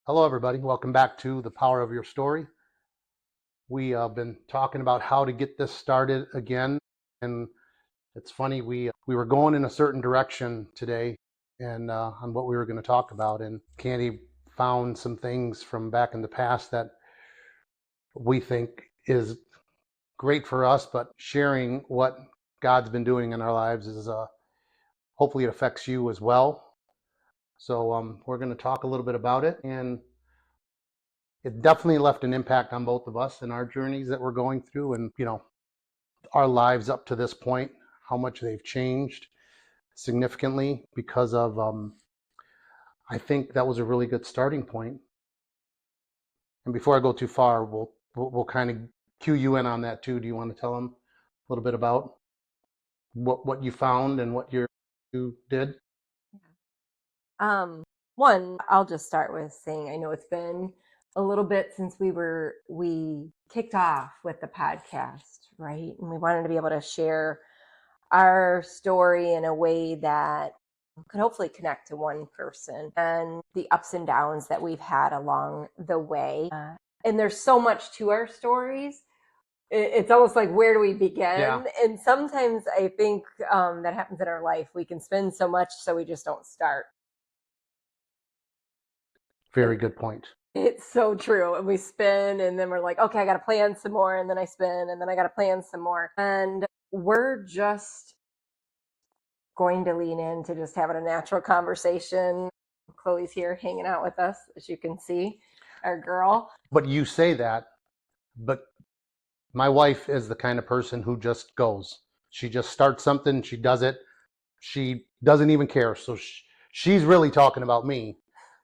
Hello, everybody. Welcome back to The Power of Your Story. We have been talking about how to get this started again. And it's funny, we were going in a certain direction today and on what we were going to talk about. And Candi found some things from back in the past that we think is great for us, but sharing what God's been doing in our lives is hopefully it affects you as well. So we're going to talk a little bit about it, and it definitely left an impact on both of us in our journeys that we're going through, and our lives up to this point, how much they've changed significantly because of I think that was a really good starting point. And before I go too far, we'll kind of cue you in on that too. Do you want to tell them a little bit about what you found and what you did? One, I'll just start with saying I know it's been a little bit since we kicked off with the podcast, right? And we wanted to be able to share our story in a way that could hopefully connect to one person and the ups and downs that we've had along the way. And there's so much to our stories. It's almost like, where do we begin? Yeah. And sometimes I think that happens in our life. We can spend so much, so we just don't start. Very good point. It's so true. And we spin, and then we're like, okay, I got to plan some more. And then I spin, and then I got to plan some more. And we're just going to lean into just having a natural conversation. Chloe's here hanging out with us, as you can see, our girl. But you say that, but my wife is the kind of person who just goes. She just starts something, she does it. She doesn't even care. So she's really talking about me,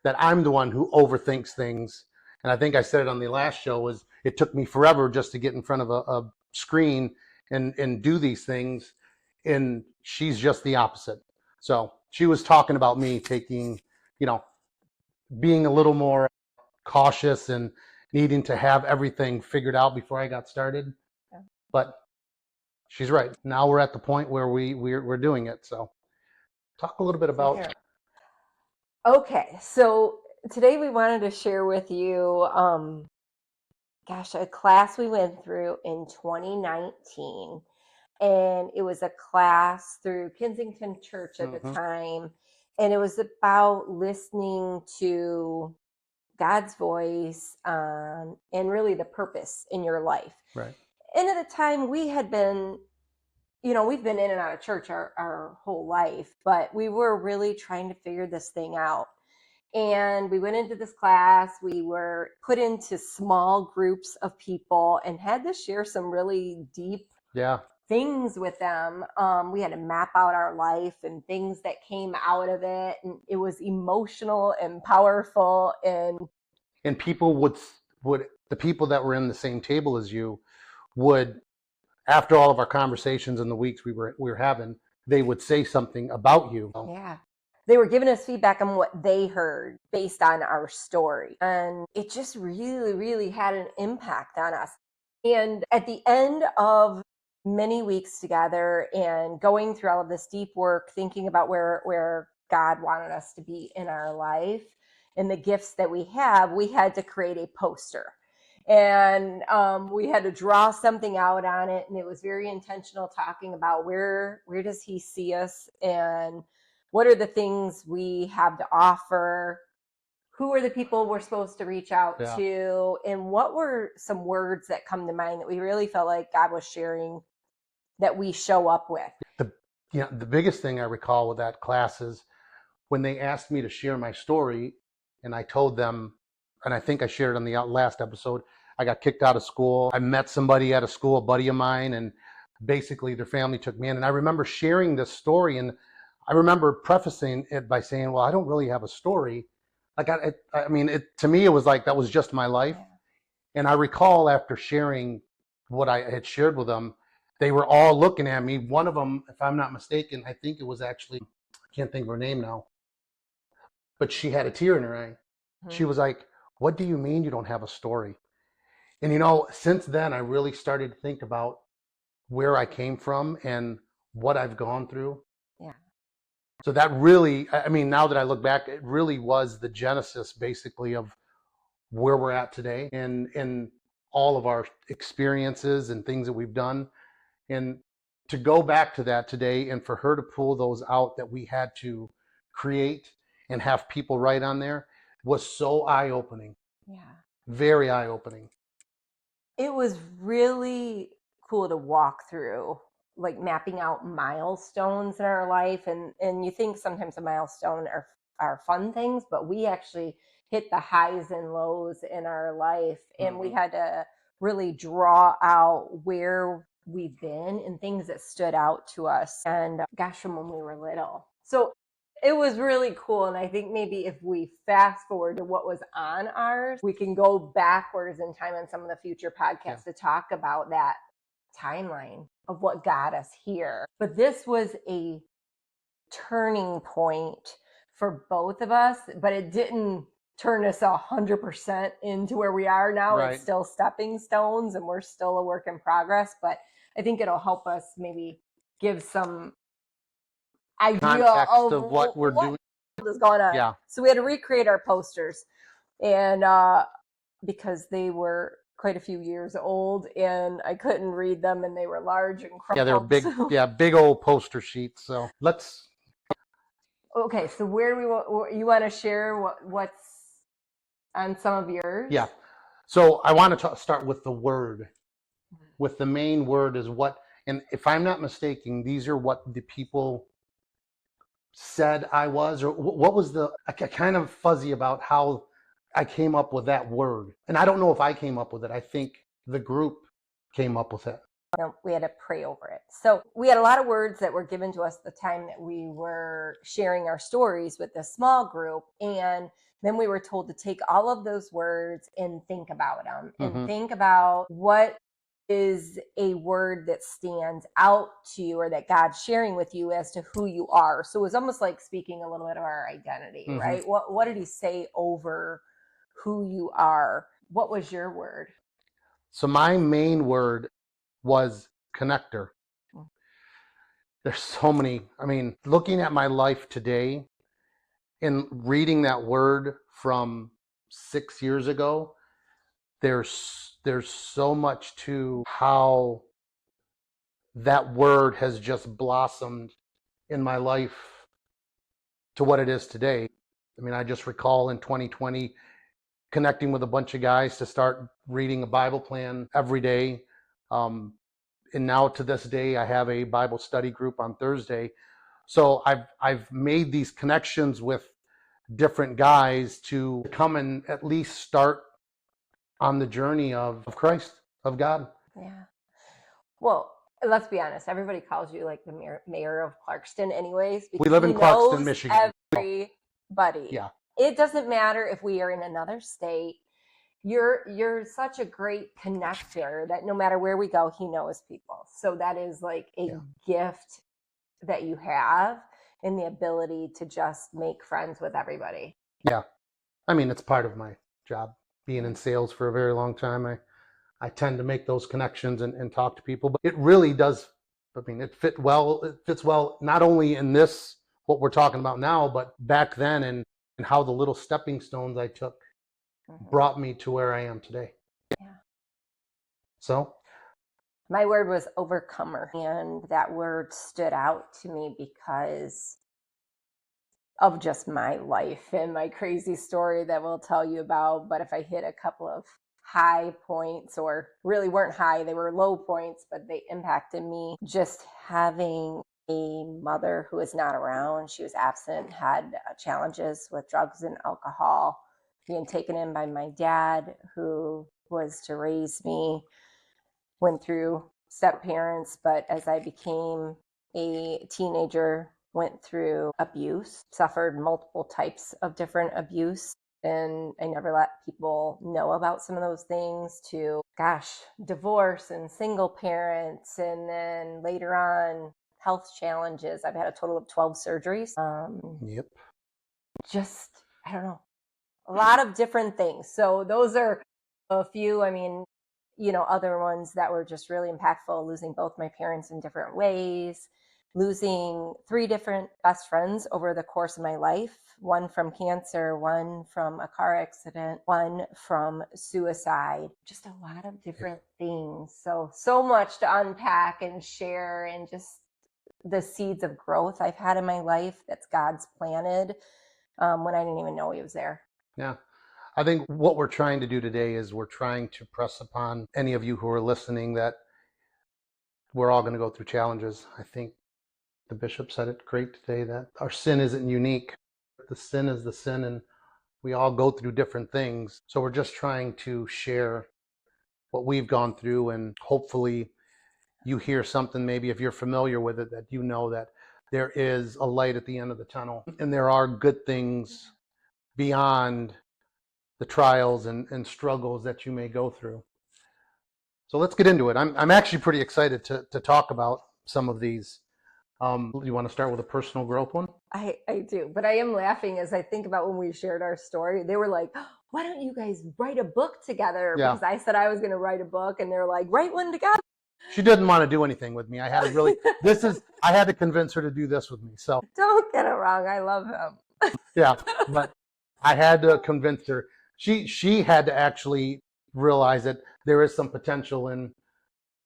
that I'm the one who overthinks things. And I think I said it on the last show, was it took me forever just to get in front of a screen and do these things. And she's just the opposite. So she was talking about me taking, being a little more cautious and needing to have everything figured out before I got started. Yeah. But she's right. Now we're at the point where we're doing it. So talk a little bit about. Okay, so today we wanted to share with you, a class we went through in 2019. And it was a class through Kensington Church at the time. And it was about listening to God's voice and really the purpose in your life. Right. And at the time we had been, we've been in and out of church our whole life, but we were really trying to figure this thing out. And we went into this class, we were put into small groups of people and had to share some really deep things with them. We had to map out our life and things that came out of it. And it was emotional and powerful. And people would the people that were in the same table as you would, after all of our conversations in the weeks we were having, they would say something about you. Yeah. They were giving us feedback on what they heard based on our story. And it just really, really had an impact on us. And at the end of many weeks together and going through all of this deep work, thinking about where God wanted us to be in our life and the gifts that we have, we had to create a poster. And we had to draw something out on it. And it was very intentional, talking about where does he see us, and what are the things we have to offer, who are the people we're supposed to reach out to, and what were some words that come to mind that we really felt like God was sharing that we show up with. The biggest thing I recall with that class is when they asked me to share my story, and I told them, and I think I shared it on the last episode, I got kicked out of school. I met somebody at a school, a buddy of mine, and basically their family took me in. And I remember sharing this story, and I remember prefacing it by saying, well, I don't really have a story. Like, to me, it was like that was just my life. Yeah. And I recall after sharing what I had shared with them, they were all looking at me. One of them, if I'm not mistaken, I think it was actually, I can't think of her name now, but she had a tear in her eye. She was like, what do you mean you don't have a story? And, since then, I really started to think about where I came from and what I've gone through. Yeah. So that really, now that I look back, it really was the genesis, basically, of where we're at today and all of our experiences and things that we've done. And to go back to that today and for her to pull those out that we had to create and have people write on there was so eye-opening. Yeah. Very eye-opening. It was really cool to walk through, like mapping out milestones in our life. And you think sometimes a milestone are fun things, but we actually hit the highs and lows in our life. And we had to really draw out where we've been and things that stood out to us. And gosh, from when we were little. So it was really cool. And I think maybe if we fast forward to what was on ours, we can go backwards in time on some of the future podcasts to talk about that timeline of what got us here. But this was a turning point for both of us, but it didn't turn us 100% into where we are now. Right. It's still stepping stones and we're still a work in progress, but I think it'll help us maybe give some idea Context of what we're doing is going on. Yeah. So we had to recreate our posters, and because they were quite a few years old, and I couldn't read them, and they were large and crumpled. Yeah, they're big. Yeah, big old poster sheets. So let's. Okay, so where do you want to share what's on some of yours? Yeah. So I want to start with the word. With the main word is what, and if I'm not mistaken, these are what the people said I was, or what was I kind of fuzzy about how I came up with that word. And I don't know if I came up with it. I think the group came up with it. We had to pray over it. So we had a lot of words that were given to us the time that we were sharing our stories with this small group. And then we were told to take all of those words and think about them and think about what is a word that stands out to you or that God's sharing with you as to who you are. So it was almost like speaking a little bit of our identity, right? What did he say over who you are? What was your word? So my main word was connector. There's so many. I mean, looking at my life today and reading that word from 6 years ago, there's so much to how that word has just blossomed in my life to what it is today. I mean, I just recall in 2020 connecting with a bunch of guys to start reading a Bible plan every day. And now to this day, I have a Bible study group on Thursday. So I've made these connections with different guys to come and at least start on the journey of Christ, of God. Yeah. Well, let's be honest. Everybody calls you like the mayor of Clarkston anyways. We live in Clarkston, Michigan. Everybody. Yeah. It doesn't matter if we are in another state. You're such a great connector that no matter where we go, he knows people. So that is like a gift that you have in the ability to just make friends with everybody. Yeah. I mean, it's part of my job. Being in sales for a very long time, I tend to make those connections and talk to people. But it really does, I mean, it fits well, not only in this, what we're talking about now, but back then and how the little stepping stones I took brought me to where I am today. Yeah. So my word was overcomer. And that word stood out to me because of just my life and my crazy story that we'll tell you about. But if I hit a couple of high points, or really weren't high, they were low points, but they impacted me. Just having a mother who is not around, she was absent, had challenges with drugs and alcohol, being taken in by my dad, who was to raise me, went through step parents, but as I became a teenager, went through abuse, suffered multiple types of different abuse. And I never let people know about some of those things, to, divorce and single parents. And then later on, health challenges. I've had a total of 12 surgeries. Yep. Just, I don't know, a lot of different things. So those are a few. I mean, other ones that were just really impactful, losing both my parents in different ways. losing 3 different best friends over the course of my life, one from cancer, one from a car accident, one from suicide, just a lot of different things. So much to unpack and share, and just the seeds of growth I've had in my life that's God's planted when I didn't even know he was there. Yeah. I think what we're trying to do today is we're trying to press upon any of you who are listening that we're all going to go through challenges. I think the bishop said it great today that our sin isn't unique. The sin is the sin, and we all go through different things. So we're just trying to share what we've gone through, and hopefully you hear something, maybe if you're familiar with it, that you know that there is a light at the end of the tunnel, and there are good things beyond the trials and struggles that you may go through. So let's get into it. I'm actually pretty excited to talk about some of these. You want to start with a personal growth one? I do, but I am laughing as I think about when we shared our story. They were like, oh, why don't you guys write a book together? Yeah. Because I said I was going to write a book, and they're like, write one together. She didn't want to do anything with me. I had to convince her to do this with me. So don't get it wrong. I love him. Yeah, but I had to convince her. She had to actually realize that there is some potential in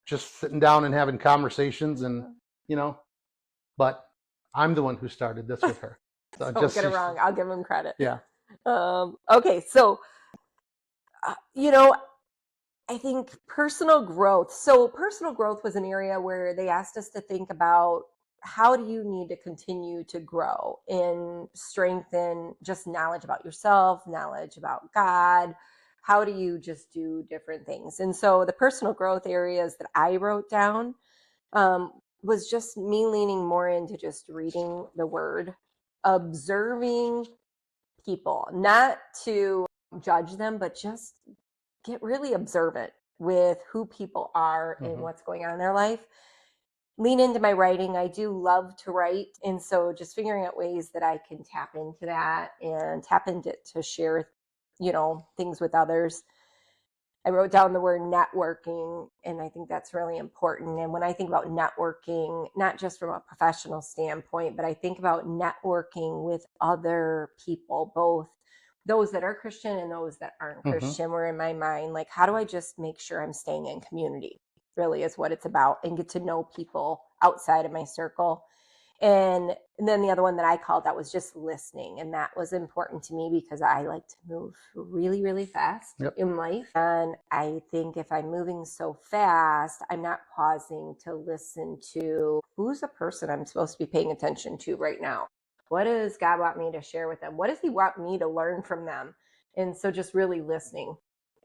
just sitting down and having conversations, and but I'm the one who started this with her. So don't get it wrong. I'll give him credit. Yeah. Okay, so I think personal growth. So personal growth was an area where they asked us to think about, how do you need to continue to grow and strengthen just knowledge about yourself, knowledge about God? How do you just do different things? And so the personal growth areas that I wrote down was just me leaning more into just reading the word, observing people, not to judge them, but just get really observant with who people are and what's going on in their life. Lean into my writing. I do love to write. And so just figuring out ways that I can tap into that and tap into to share, things with others. I wrote down the word networking, and I think that's really important. And when I think about networking, not just from a professional standpoint, but I think about networking with other people, both those that are Christian and those that aren't Christian, were in my mind, like, how do I just make sure I'm staying in community, really is what it's about, and get to know people outside of my circle. And then the other one that I called that was just listening. And that was important to me because I like to move really, really fast in life. And I think if I'm moving so fast, I'm not pausing to listen to, who's the person I'm supposed to be paying attention to right now? What does God want me to share with them? What does he want me to learn from them? And so just really listening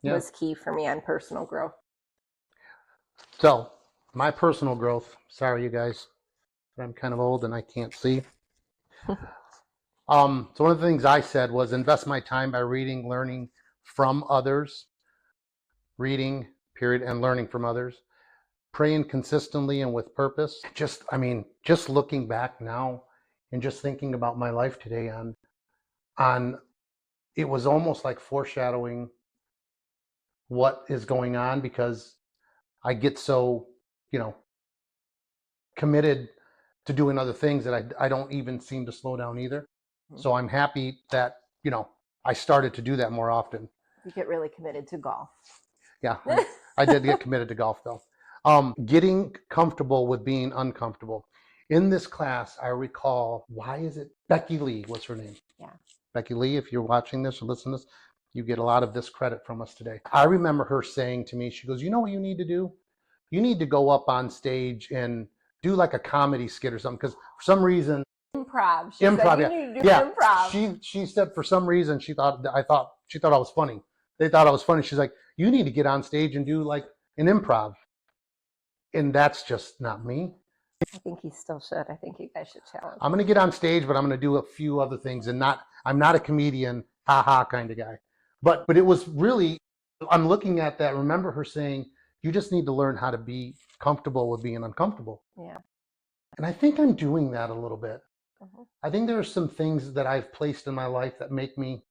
was key for me on personal growth. So my personal growth, sorry, you guys, I'm kind of old and I can't see. So one of the things I said was invest my time by reading, learning from others, reading, period, and learning from others, praying consistently and with purpose. Just looking back now and just thinking about my life today on it was almost like foreshadowing what is going on, because I get so, committed to doing other things that I don't even seem to slow down either. So I'm happy that, I started to do that more often. You get really committed to golf. Yeah, I did get committed to golf though. Getting comfortable with being uncomfortable. In this class, I recall, why is it Becky Lee? What's her name? Yeah. Becky Lee, if you're watching this or listening to this, you get a lot of this credit from us today. I remember her saying to me, she goes, you know what you need to do? You need to go up on stage and do like a comedy skit or something, because for some reason improv. She said, you need to do improv. She said for some reason she thought I was funny. They thought I was funny. She's like, you need to get on stage and do like an improv. And that's just not me. I think he still should. I think you guys should challenge. I'm gonna get on stage, but I'm gonna do a few other things, and I'm not a comedian, ha kind of guy. But it was really, I'm looking at that. Remember her saying, you just need to learn how to be comfortable with being uncomfortable. Yeah. And I think I'm doing that a little bit. I think there are some things that I've placed in my life that make me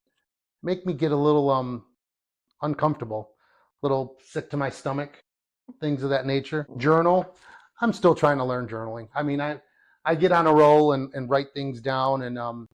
get a little uncomfortable, a little sick to my stomach, things of that nature. Journal. I'm still trying to learn journaling. I mean, I get on a roll and write things down, and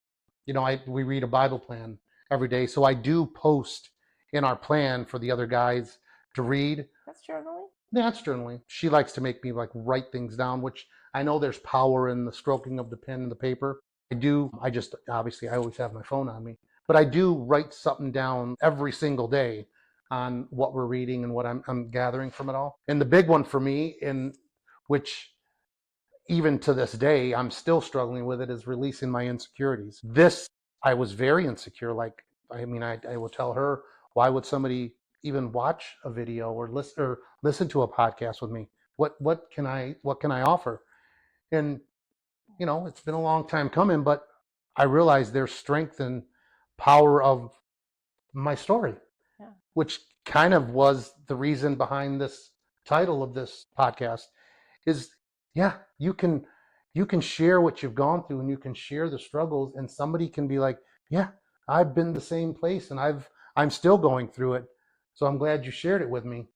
we read a Bible plan every day. So I do post in our plan for the other guys to read. That's journaling. That's journaling. She likes to make me like write things down, which I know there's power in the stroking of the pen and the paper. I do. I just obviously I always have my phone on me, but I do write something down every single day on what we're reading and what I'm gathering from it all. And the big one for me, in which even to this day I'm still struggling with it, is releasing my insecurities. This I was very insecure. Like I will tell her, why would somebody even watch a video or listen to a podcast with me? What can I offer? And it's been a long time coming, but I realize there's strength and power of my story, Yeah. which kind of was the reason behind this title of this podcast. Is yeah, you can share what you've gone through, and you can share the struggles, and somebody can be like, yeah, I've been the same place, and I'm still going through it. So I'm glad you shared it with me.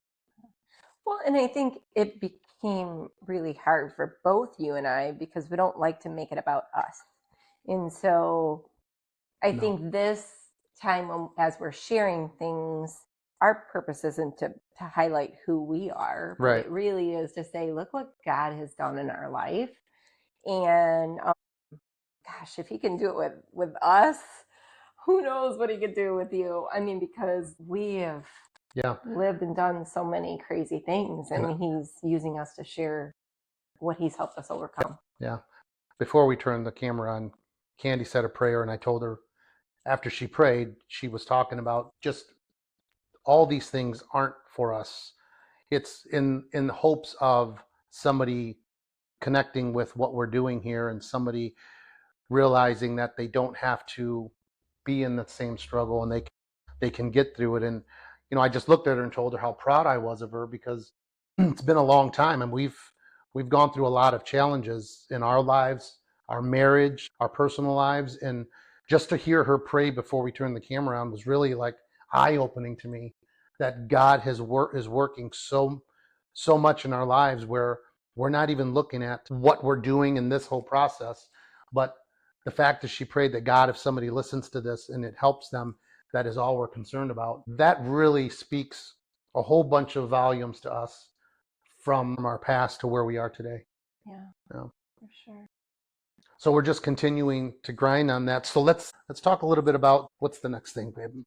Well, and I think it became really hard for both you and I because we don't like to make it about us. And so I No. think this time, as we're sharing things, our purpose isn't to highlight who we are, but Right. it really is to say, look what God has done in our life. And gosh, if he can do it with us, who knows what he could do with you? I mean, because we have Yeah. lived and done so many crazy things, and he's using us to share what he's helped us overcome. Yeah. Before we turned the camera on, Candi said a prayer, and I told her after she prayed, she was talking about just all these things aren't for us. It's in hopes of somebody connecting with what we're doing here, and somebody realizing that they don't have to be in the same struggle, and they can get through it. And I just looked at her and told her how proud I was of her, because it's been a long time, and we've gone through a lot of challenges in our lives, our marriage, our personal lives, and just to hear her pray before we turned the camera on was really like eye-opening to me, that God is working so much in our lives, where we're not even looking at what we're doing in this whole process, but the fact that she prayed that, God, if somebody listens to this and it helps them, that is all we're concerned about. That really speaks a whole bunch of volumes to us from our past to where we are today. Yeah, Yeah. for sure. So we're just continuing to grind on that. So let's talk a little bit about what's the next thing, babe.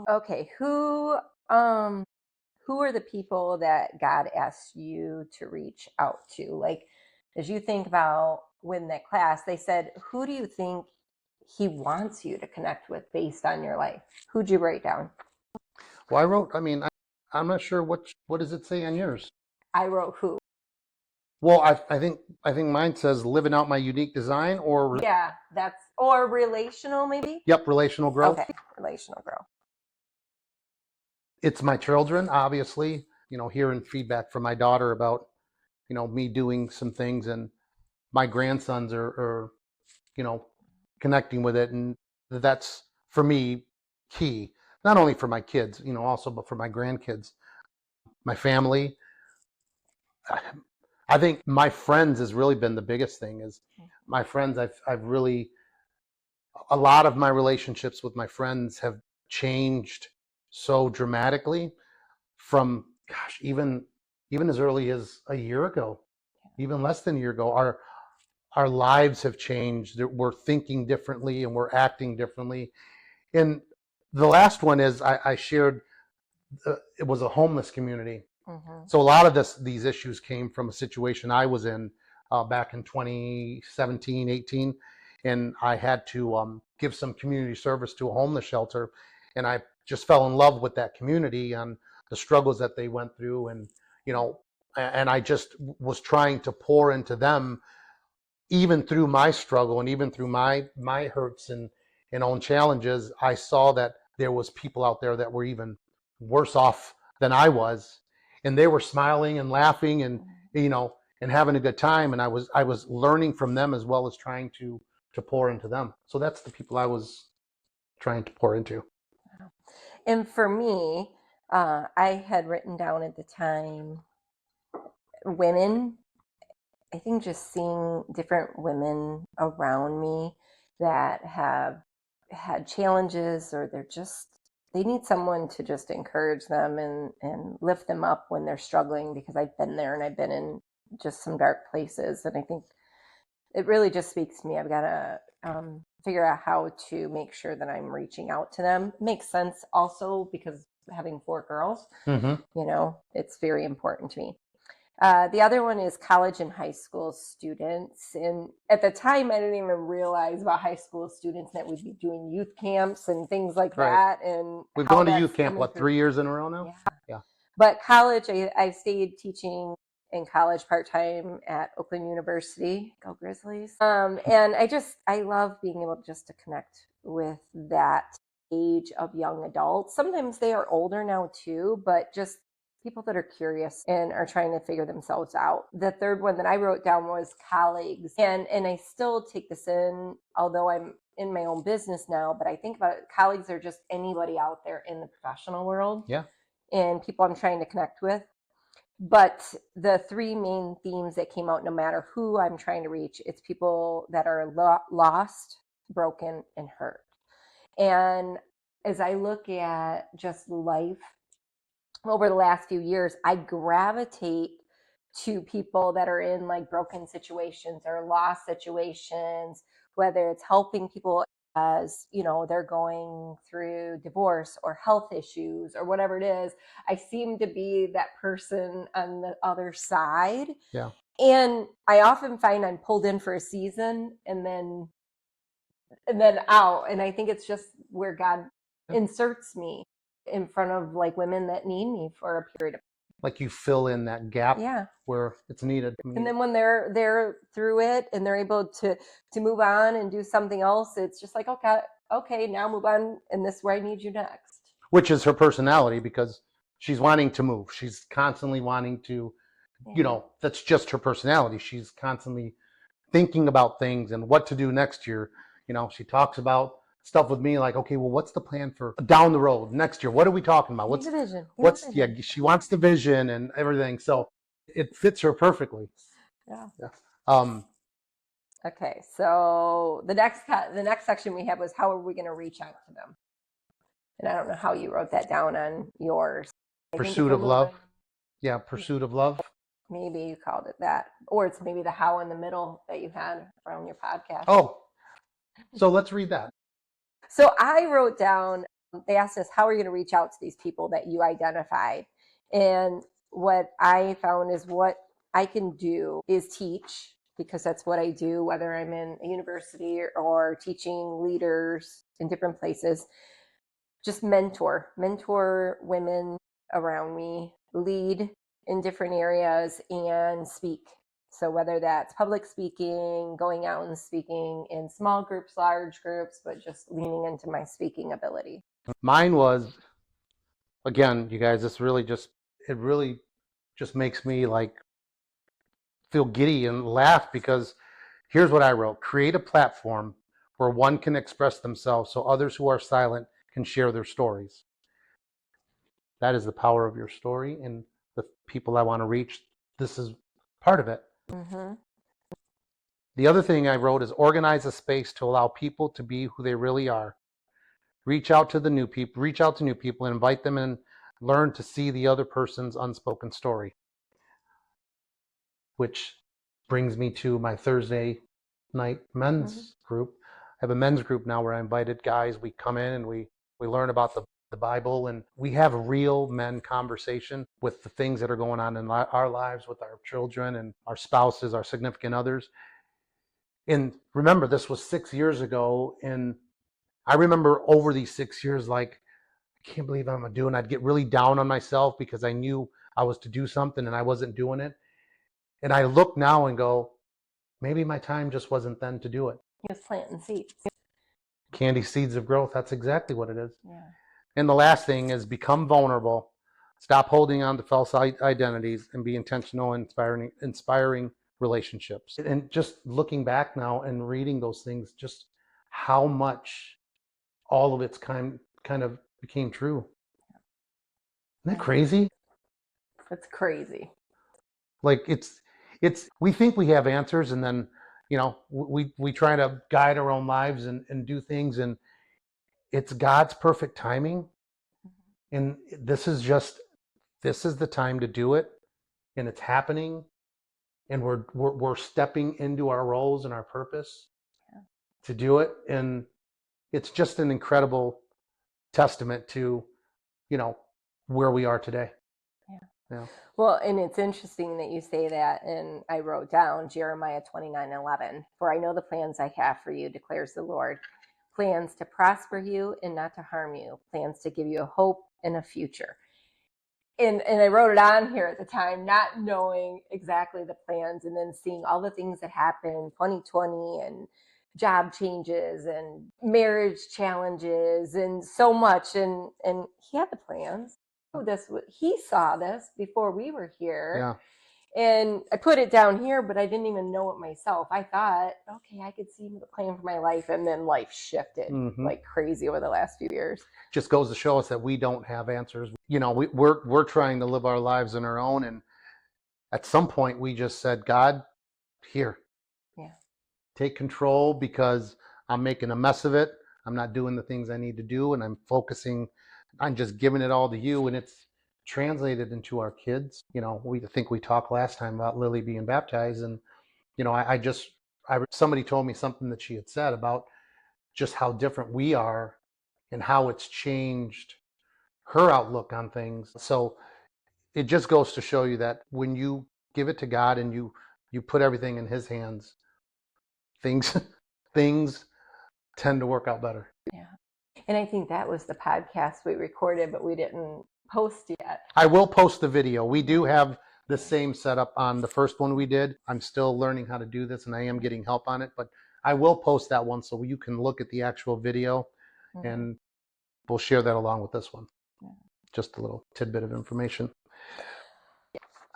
Okay, who are the people that God asks you to reach out to? Like, as you think about when that class, they said, who do you think he wants you to connect with based on your life? Who'd you write down? Well, I wrote, I'm not sure what does it say on yours? I wrote who. Well, I think mine says living out my unique design, or Yeah, or relational maybe? yep, relational growth. Okay, relational growth. It's my children, obviously, hearing feedback from my daughter about, me doing some things, and my grandsons are you know, connecting with it. And that's for me key, not only for my kids, also, but for my grandkids, my family. I think my friends has really been the biggest thing. Is my friends, I've really, a lot of my relationships with my friends have changed so dramatically from, gosh, even as early as a year ago, even less than a year ago. Our lives have changed. We're thinking differently and we're acting differently. And the last one is, I shared, it was a homeless community. Mm-hmm. So a lot of these issues came from a situation I was in back in 2017, 18, and I had to give some community service to a homeless shelter, and I just fell in love with that community and the struggles that they went through, and and I just was trying to pour into them, even through my struggle and even through my hurts and own challenges. I saw that there was people out there that were even worse off than I was, and they were smiling and laughing and and having a good time, and I was learning from them as well as trying to pour into them. So that's the people I was trying to pour into. And for me, I had written down at the time women I think just seeing different women around me that have had challenges, or they need someone to just encourage them and lift them up when they're struggling, because I've been there and I've been in just some dark places. And I think it really just speaks to me. I've got to figure out how to make sure that I'm reaching out to them. It makes sense also because having 4 girls, Mm-hmm. it's very important to me. The other one is college and high school students. And at the time, I didn't even realize about high school students that we'd be doing youth camps and things like Right. that, and We've how gone to that's youth camp, coming what, through. 3 years in a row now? Yeah. Yeah. But college, I stayed teaching in college part-time at Oakland University. Go Grizzlies. And I love being able just to connect with that age of young adults. Sometimes they are older now too, but just people that are curious and are trying to figure themselves out. The third one that I wrote down was colleagues. And I still take this in, although I'm in my own business now, but I think about it, colleagues are just anybody out there in the professional world. Yeah. And people I'm trying to connect with. But the three main themes that came out, no matter who I'm trying to reach, it's people that are lost, broken, and hurt. And as I look at just life over the last few years, I gravitate to people that are in like broken situations or lost situations, whether it's helping people as they're going through divorce or health issues or whatever it is. I seem to be that person on the other side. Yeah. And I often find I'm pulled in for a season and then out. And I think it's just where God inserts me in front of like women that need me for a period of Like you fill in that gap yeah. where it's needed. And then when they're through it and they're able to move on and do something else, it's just like, okay, now move on, and this is where I need you next. Which is her personality, because she's wanting to move. She's constantly wanting to, that's just her personality. She's constantly thinking about things and what to do next year. She talks about stuff with me like, okay, well, what's the plan for down the road next year? What are we talking about? What's the vision? Yeah, she wants the vision and everything. So it fits her perfectly. Yeah. Yeah. Okay, so the next section we had was how are we going to reach out to them? And I don't know how you wrote that down on yours. Pursuit of love. Yeah, pursuit of love. Maybe you called it that, or it's maybe the how in the middle that you had around your podcast. Oh, so let's read that. So I wrote down, they asked us, how are you going to reach out to these people that you identified? And what I found is what I can do is teach, because that's what I do, whether I'm in a university or teaching leaders in different places. Just mentor women around me, lead in different areas, and speak. So whether that's public speaking, going out and speaking in small groups, large groups, but just leaning into my speaking ability. Mine was, again, you guys, it really just makes me like feel giddy and laugh, because here's what I wrote: create a platform where one can express themselves so others who are silent can share their stories. That is the power of your story and the people I want to reach. This is part of it. Mm-hmm. The other thing I wrote is organize a space to allow people to be who they really are. Reach out to new people and invite them in, learn to see the other person's unspoken story. Which brings me to my Thursday night men's group. I have a men's group now where I invited guys. We come in and we learn about the Bible, and we have a real men conversation with the things that are going on in our lives with our children and our spouses, our significant others. And remember, this was 6 years ago, and I remember over these 6 years, like, I can't believe I'm doing. I'd get really down on myself because I knew I was to do something and I wasn't doing it. And I look now and go, maybe my time just wasn't then to do it. He was planting seeds. Candi, seeds of growth. That's exactly what it is. Yeah. And the last thing is become vulnerable. Stop holding on to false identities and be intentional in inspiring relationships. And just looking back now and reading those things, just how much all of it's kind of became true. Isn't that crazy? It's crazy. Like it's we think we have answers, and then we try to guide our own lives and do things, and it's God's perfect timing, and this is the time to do it, and it's happening, and we're stepping into our roles and our purpose to do it, and it's just an incredible testament to where we are today. Yeah. Well, and it's interesting that you say that. And I wrote down Jeremiah 29:11. For I know the plans I have for you, declares the Lord. Plans to prosper you and not to harm you. Plans to give you a hope and a future. And I wrote it on here at the time, not knowing exactly the plans, and then seeing all the things that happened in 2020 and job changes and marriage challenges and so much. And he had the plans. He saw this before we were here. Yeah. And I put it down here, but I didn't even know it myself. I thought, okay, I could see the plan for my life, and then life shifted like crazy over the last few years. Just goes to show us that we don't have answers. We're trying to live our lives on our own, and at some point we just said, God, here, take control, because I'm making a mess of it. I'm not doing the things I need to do, and I'm just giving it all to you, and it's translated into our kids. We think we talked last time about Lily being baptized, and somebody told me something that she had said about just how different we are and how it's changed her outlook on things. So it just goes to show you that when you give it to God and you put everything in his hands, things tend to work out better. Yeah. And I think that was the podcast we recorded, but we didn't post yet. I will post the video. We do have the same setup on the first one we did. I'm still learning how to do this, and I am getting help on it, but I will post that one so you can look at the actual video, and we'll share that along with this one. Just a little tidbit of information.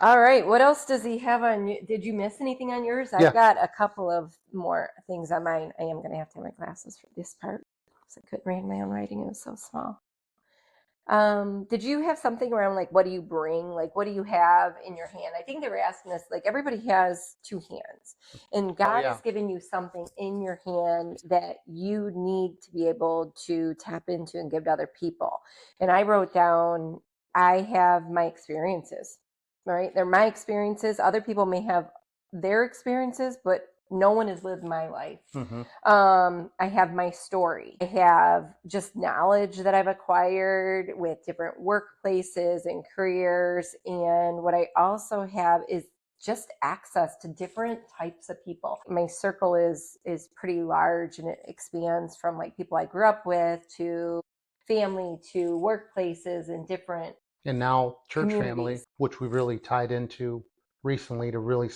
All right. What else does he have on you? Did you miss anything on yours? I've got a couple of more things on mine. I am going to have to have my glasses for this part because I couldn't read my own writing. It was so small. Did you have something around like, what do you bring? Like, what do you have in your hand? I think they were asking us, like, everybody has two hands, and God has given you something in your hand that you need to be able to tap into and give to other people. And I wrote down, I have my experiences, right? They're my experiences. Other people may have their experiences, but no one has lived my life. I have my story. I have just knowledge that I've acquired with different workplaces and careers. And what I also have is just access to different types of people. My circle is pretty large, and it expands from like people I grew up with to family to workplaces and different. And now church family, which we really tied into recently to really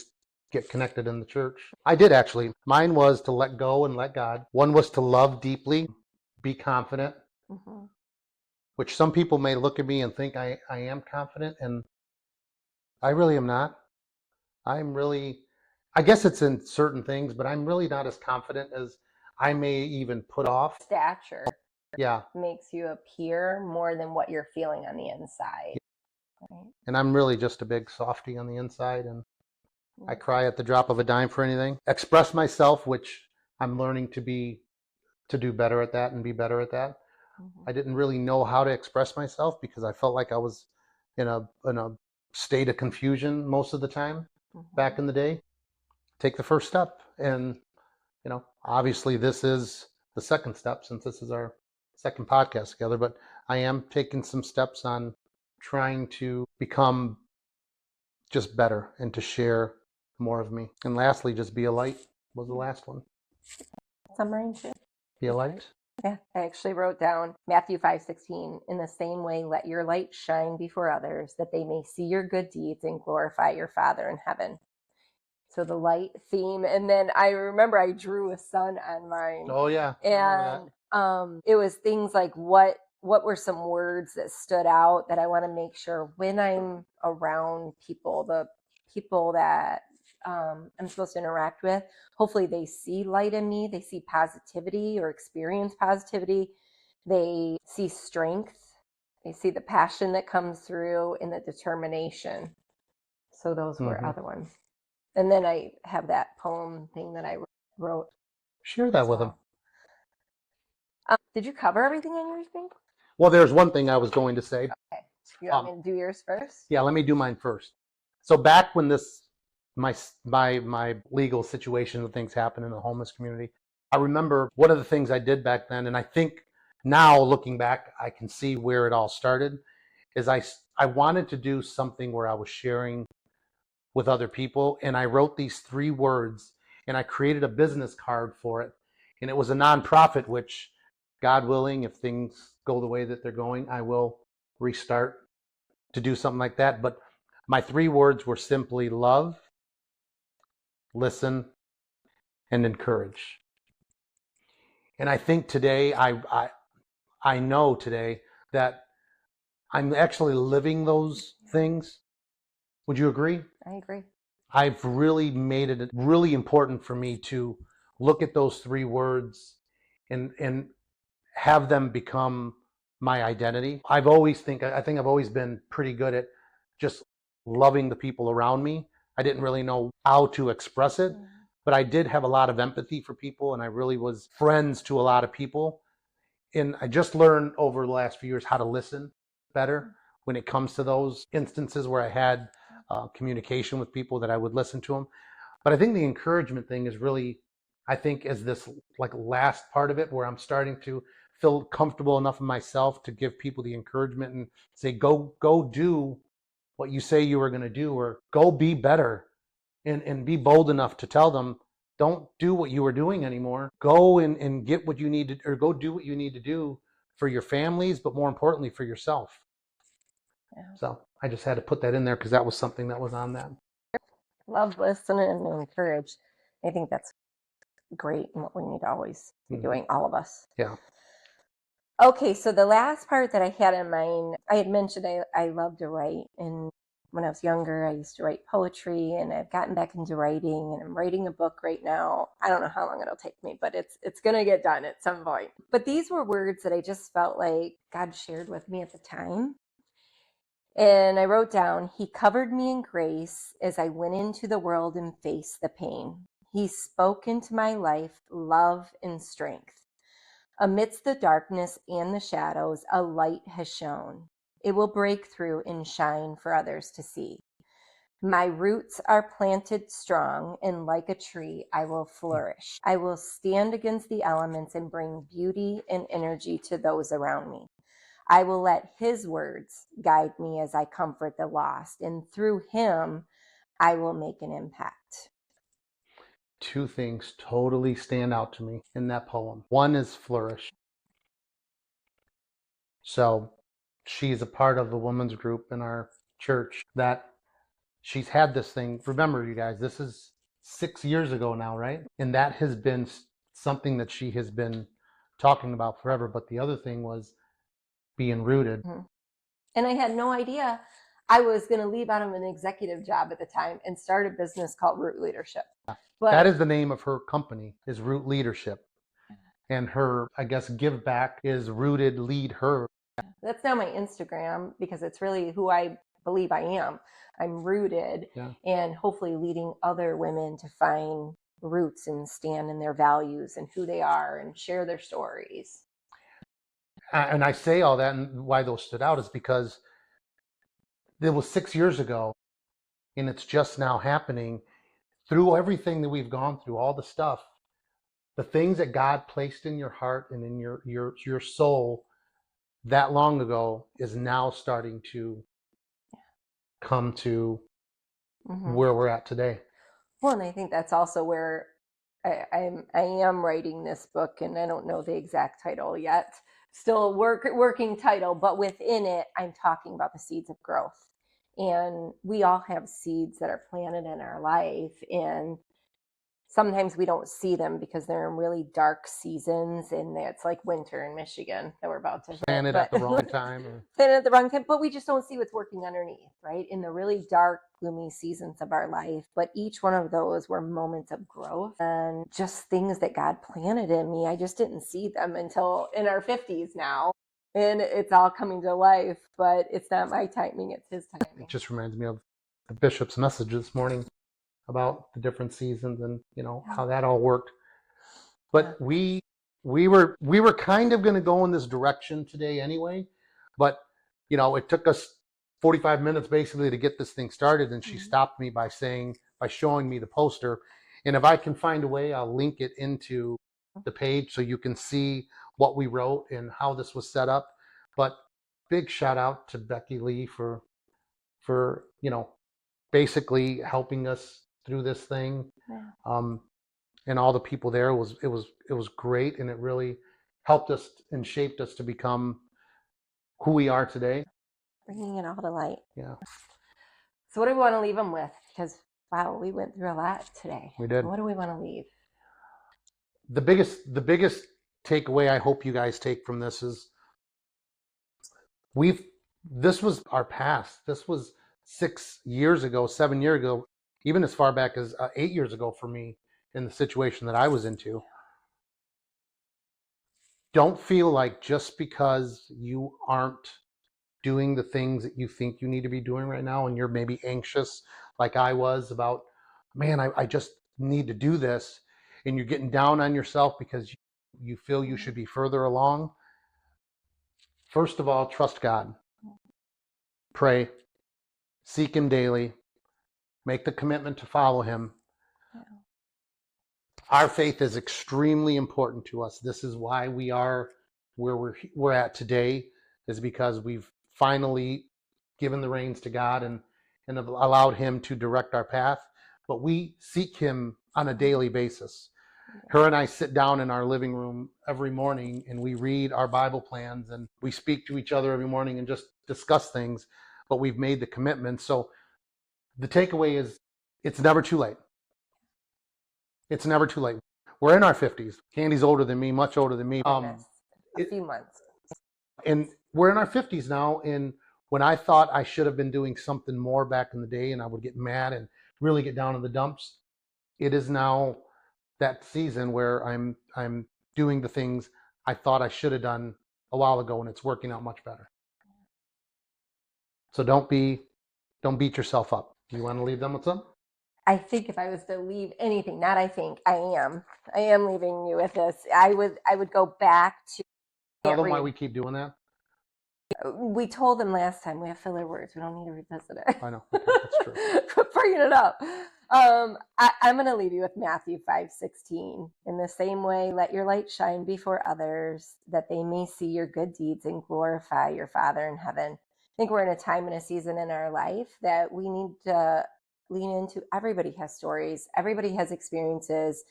get connected in the church. I did actually. Mine was to let go and let God. One was to love deeply, be confident, which some people may look at me and think I am confident, and I really am not. I guess it's in certain things, but I'm really not as confident as I may even put off. Stature makes you appear more than what you're feeling on the inside. Right? And I'm really just a big softy on the inside, and I cry at the drop of a dime for anything. Express myself, which I'm learning to do better at that and be better at that. I didn't really know how to express myself because I felt like I was in a state of confusion most of the time back in the day. Take the first step, and obviously this is the second step since this is our second podcast together, but I am taking some steps on trying to become just better and to share more of me. And lastly, just be a light was the last one. That's on mine too. Be a light. Yeah, I actually wrote down Matthew 5:16. In the same way, let your light shine before others, that they may see your good deeds and glorify your Father in heaven. So the light theme. And then I remember I drew a sun on mine. Oh yeah. And it was things like what were some words that stood out that I want to make sure when I'm around people, the people that I'm supposed to interact with, hopefully they see light in me, they see positivity or experience positivity, they see strength, they see the passion that comes through and the determination. So those were other ones. And then I have that poem thing that I wrote. Share that with them. So, did you cover everything on yours, Pink? Well, there's one thing I was going to say. Okay. You want me to do yours first? Yeah, let me do mine first. So back when my legal situation and things happened in the homeless community, I remember one of the things I did back then, and I think now looking back, I can see where it all started, is I wanted to do something where I was sharing with other people, and I wrote these 3 words, and I created a business card for it, and it was a nonprofit, which, God willing, if things go the way that they're going, I will restart to do something like that. But my 3 words were simply love, listen, and encourage. And I think today, I know today that I'm actually living those things. Would you agree? I agree. I've really made it really important for me to look at those 3 words and have them become my identity. I think I've always been pretty good at just loving the people around me. I didn't really know how to express it, but I did have a lot of empathy for people, and I really was friends to a lot of people. And I just learned over the last few years how to listen better when it comes to those instances where I had communication with people, that I would listen to them. But I think the encouragement thing is really, I think, is this like last part of it, where I'm starting to feel comfortable enough in myself to give people the encouragement and say, go do what you say you were going to do, or go be better, and be bold enough to tell them, don't do what you were doing anymore. Go and get what you need to, or go do what you need to do for your families, but more importantly for yourself. Yeah. So I just had to put that in there because that was something that was on that. Love, listen, and encourage. I think that's great and what we need to always be doing, all of us. Yeah. Okay, so the last part that I had in mind, I had mentioned I love to write. And when I was younger, I used to write poetry, and I've gotten back into writing, and I'm writing a book right now. I don't know how long it'll take me, but it's going to get done at some point. But these were words that I just felt like God shared with me at the time. And I wrote down, He covered me in grace as I went into the world and faced the pain. He spoke into my life love and strength. Amidst the darkness and the shadows, a light has shone. It will break through and shine for others to see. My roots are planted strong, and like a tree, I will flourish. I will stand against the elements and bring beauty and energy to those around me. I will let His words guide me as I comfort the lost, and through Him, I will make an impact. 2 things totally stand out to me in that poem. One is flourish. So she's a part of the women's group in our church that she's had this thing. Remember, you guys, this is 6 years ago now, right? And that has been something that she has been talking about forever. But the other thing was being rooted. And I had no idea I was going to leave out of an executive job at the time and start a business called Root Leadership. But that is the name of her company, is Root Leadership. And her, I guess, give back is Rooted Lead Her. That's now my Instagram, because it's really who I believe I am. I'm rooted, and hopefully leading other women to find roots and stand in their values and who they are and share their stories. And I say all that, and why those stood out is because it was 6 years ago, and it's just now happening through everything that we've gone through, all the stuff, the things that God placed in your heart and in your soul that long ago is now starting to come to where we're at today. Well, and I think that's also where I am writing this book, and I don't know the exact title yet. Still working title, but within it, I'm talking about the seeds of growth. And we all have seeds that are planted in our life, and sometimes we don't see them because they're in really dark seasons, and it's like winter in Michigan that we're about to hit. Planted at the wrong time. Planted at the wrong time, but we just don't see what's working underneath, right? In the really dark, gloomy seasons of our life. But each one of those were moments of growth and just things that God planted in me. I just didn't see them until in our 50s now. And it's all coming to life, but it's not my timing, it's His timing. It just reminds me of the bishop's message this morning. about the different seasons and Yeah. how that all worked. But we were kind of going to go in this direction today anyway, but it took us 45 minutes basically to get this thing started, and she stopped me by showing me the poster. And if I can find a way, I'll link it into the page so you can see what we wrote and how this was set up. But big shout out to Becky Lee for basically helping us through this thing. And all the people there, it was great, and it really helped us and shaped us to become who we are today. Bringing it all to light. Yeah. So what do we want to leave them with? Because wow, we went through a lot today. We did. What do we want to leave? The biggest takeaway I hope you guys take from this is this was our past. This was 6 years ago, 7 years ago, even as far back as 8 years ago for me in the situation that I was into. Don't feel like just because you aren't doing the things that you think you need to be doing right now, and you're maybe anxious like I was about, man, I just need to do this, and you're getting down on yourself because you feel you should be further along. First of all, trust God. Pray. Seek Him daily. Make the commitment to follow Him. Yeah. Our faith is extremely important to us. This is why we are where we're at today, is because we've finally given the reins to God and have allowed Him to direct our path. But we seek Him on a daily basis. Her and I sit down in our living room every morning and we read our Bible plans, and we speak to each other every morning and just discuss things, but we've made the commitment. So the takeaway is, it's never too late. It's never too late. We're in our 50s. Candy's older than me, much older than me. A few months. And we're in our 50s now. And when I thought I should have been doing something more back in the day, and I would get mad and really get down in the dumps, it is now that season where I'm doing the things I thought I should have done a while ago, and it's working out much better. So don't beat yourself up. You want to leave them with something? I think if I was to leave anything, not I think, I am leaving you with this. I would go back to. Tell them why we keep doing that. We told them last time we have filler words. We don't need to revisit it. I know. Okay, that's true. Bringing it up. I'm going to leave you with Matthew 5:16. In the same way, let your light shine before others, that they may see your good deeds and glorify your Father in heaven. I think we're in a time and a season in our life that we need to lean into. Everybody has stories. Everybody has experiences.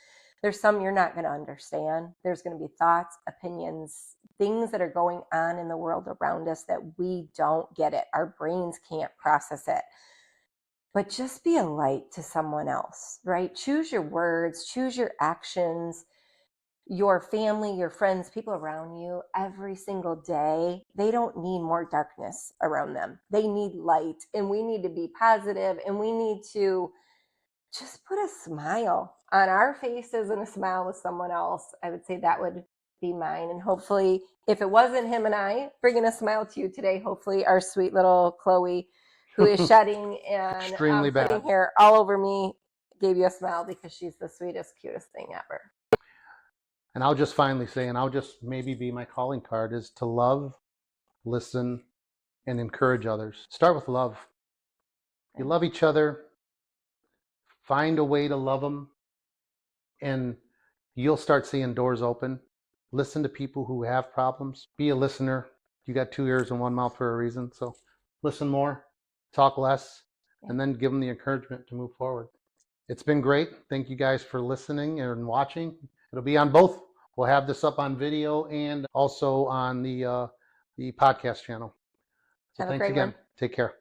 There's some you're not going to understand. There's going to be thoughts, opinions, things that are going on in the world around us that we don't get it. Our brains can't process it. But just be a light to someone else, right? Choose your words, choose your actions, your family, your friends, people around you every single day. They don't need more darkness around them. They need light, and we need to be positive, and we need to just put a smile on our faces and a smile with someone else. I would say that would be mine. And hopefully, if it wasn't him and I bringing a smile to you today, hopefully our sweet little Chloe, who is shedding and extremely bad putting hair all over me, gave you a smile, because she's the sweetest, cutest thing ever. And I'll just finally say, and I'll just maybe be my calling card, is to love, listen, and encourage others. Start with love. You love each other. Find a way to love them, and you'll start seeing doors open. Listen to people who have problems. Be a listener. You got 2 ears and 1 mouth for a reason. So listen more, talk less, and then give them the encouragement to move forward. It's been great. Thank you guys for listening and watching. It'll be on both. We'll have this up on video and also on the podcast channel. So thanks again. Take care.